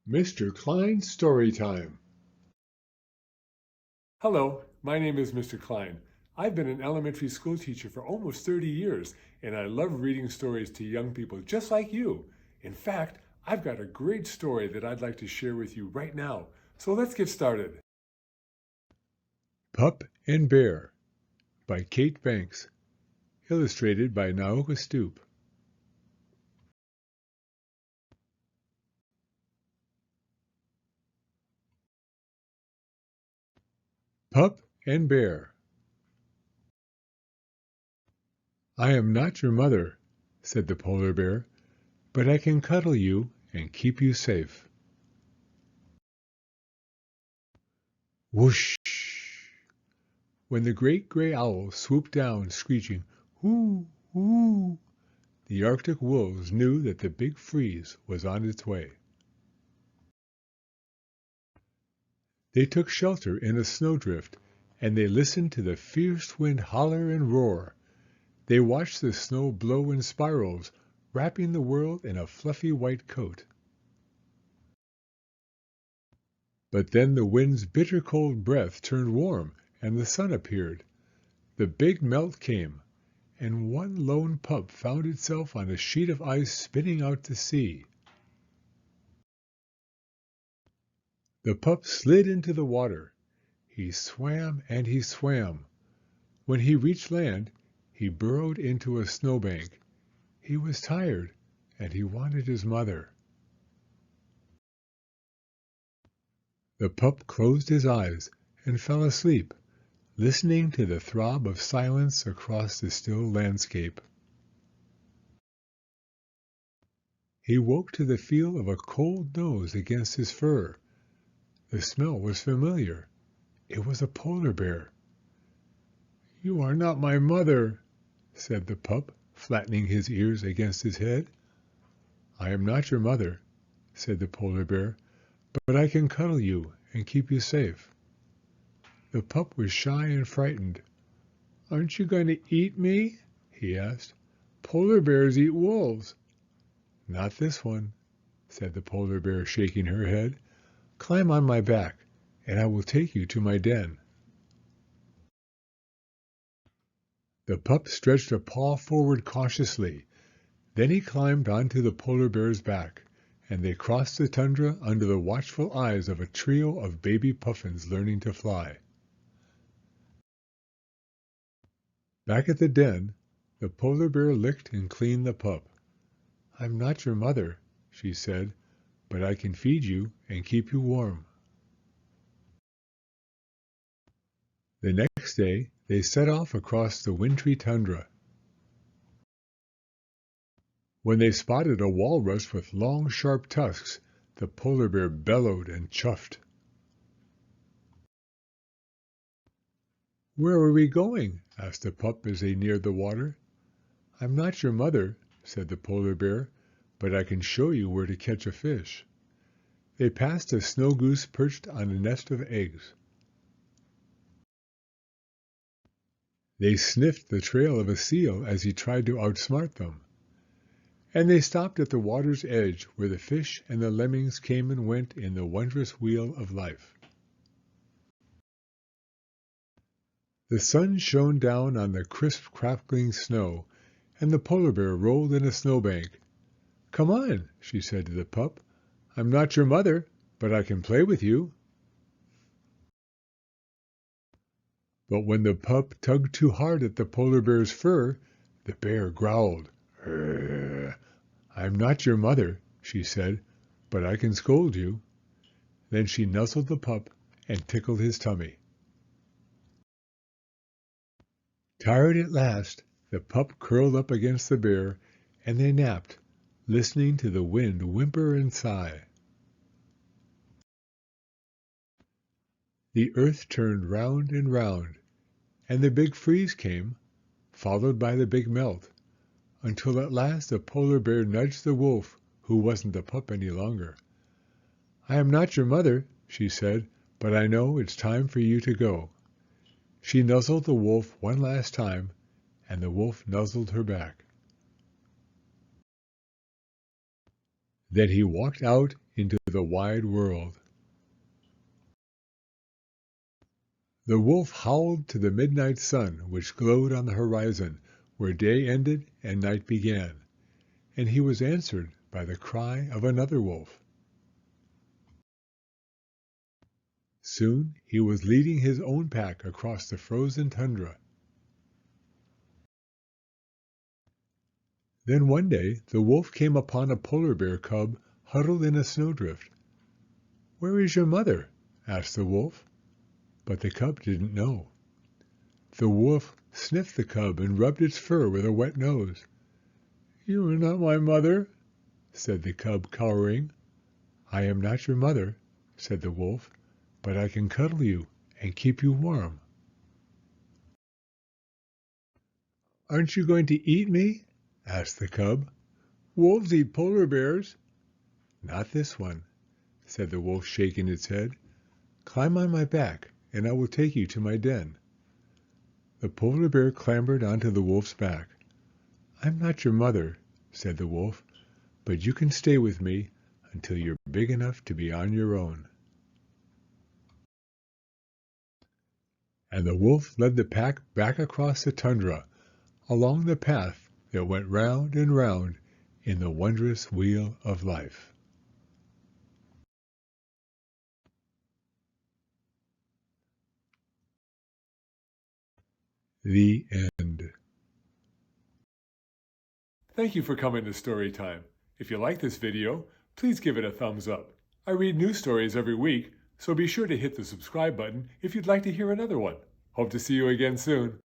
Mr. Klein's Story Time. Hello, my name is Mr. Klein. I've been an elementary school teacher for almost 30 years, and I love reading stories to young people just like you. In fact, I've got a great story that I'd like to share with you right now. So let's get started. Pup and Bear by Kate Banks. Illustrated by Naoka Stoop. Pup and Bear. I am not your mother, said the polar bear, but I can cuddle you and keep you safe. Whoosh! When the great gray owl swooped down, screeching, "Hoo, hoo!" the Arctic wolves knew that the big freeze was on its way. They took shelter in a snowdrift, and they listened to the fierce wind holler and roar. They watched the snow blow in spirals, wrapping the world in a fluffy white coat. But then the wind's bitter cold breath turned warm, and the sun appeared. The big melt came, and one lone pup found itself on a sheet of ice spinning out to sea. The pup slid into the water. He swam and he swam. When he reached land, he burrowed into a snowbank. He was tired, and he wanted his mother. The pup closed his eyes and fell asleep, listening to the throb of silence across the still landscape. He woke to the feel of a cold nose against his fur. The smell was familiar. It was a polar bear. "You are not my mother," said the pup, flattening his ears against his head. "I am not your mother," said the polar bear, "but I can cuddle you and keep you safe." The pup was shy and frightened. "Aren't you going to eat me?" he asked. "Polar bears eat wolves." "Not this one," said the polar bear, shaking her head. "Climb on my back, and I will take you to my den." The pup stretched a paw forward cautiously. Then he climbed onto the polar bear's back, and they crossed the tundra under the watchful eyes of a trio of baby puffins learning to fly. Back at the den, the polar bear licked and cleaned the pup. "I'm not your mother," she said, "but I can feed you and keep you warm." The next day they set off across the wintry tundra. When they spotted a walrus with long, sharp tusks, the polar bear bellowed and chuffed. "Where are we going?" asked the pup as they neared the water. "I'm not your mother," said the polar bear, "but I can show you where to catch a fish." They passed a snow goose perched on a nest of eggs. They sniffed the trail of a seal as he tried to outsmart them. And they stopped at the water's edge where the fish and the lemmings came and went in the wondrous wheel of life. The sun shone down on the crisp, crackling snow, and the polar bear rolled in a snowbank. "Come on," she said to the pup. "I'm not your mother, but I can play with you." But when the pup tugged too hard at the polar bear's fur, the bear growled. "Urgh. I'm not your mother," she said, "but I can scold you." Then she nuzzled the pup and tickled his tummy. Tired at last, the pup curled up against the bear, and they napped, listening to the wind whimper and sigh. The earth turned round and round, and the big freeze came, followed by the big melt, until at last the polar bear nudged the wolf, who wasn't a pup any longer. "I am not your mother," she said, "but I know it's time for you to go." She nuzzled the wolf one last time, and the wolf nuzzled her back. Then he walked out into the wide world. The wolf howled to the midnight sun which glowed on the horizon, where day ended and night began, and he was answered by the cry of another wolf. Soon he was leading his own pack across the frozen tundra. Then one day the wolf came upon a polar bear cub huddled in a snowdrift. "Where is your mother?" asked the wolf, but the cub didn't know. The wolf sniffed the cub and rubbed its fur with a wet nose. "You are not my mother," said the cub, cowering. "I am not your mother," said the wolf, "but I can cuddle you and keep you warm." "Aren't you going to eat me?" asked the cub. "Wolves eat polar bears." "Not this one," said the wolf, shaking its head. "Climb on my back, and I will take you to my den." The polar bear clambered onto the wolf's back. "I'm not your mother," said the wolf, "but you can stay with me until you're big enough to be on your own." And the wolf led the pack back across the tundra, along the path that went round and round in the wondrous wheel of life. The end. Thank you for coming to Storytime. If you like this video, please give it a thumbs up. I read new stories every week, so be sure to hit the subscribe button if you'd like to hear another one. Hope to see you again soon.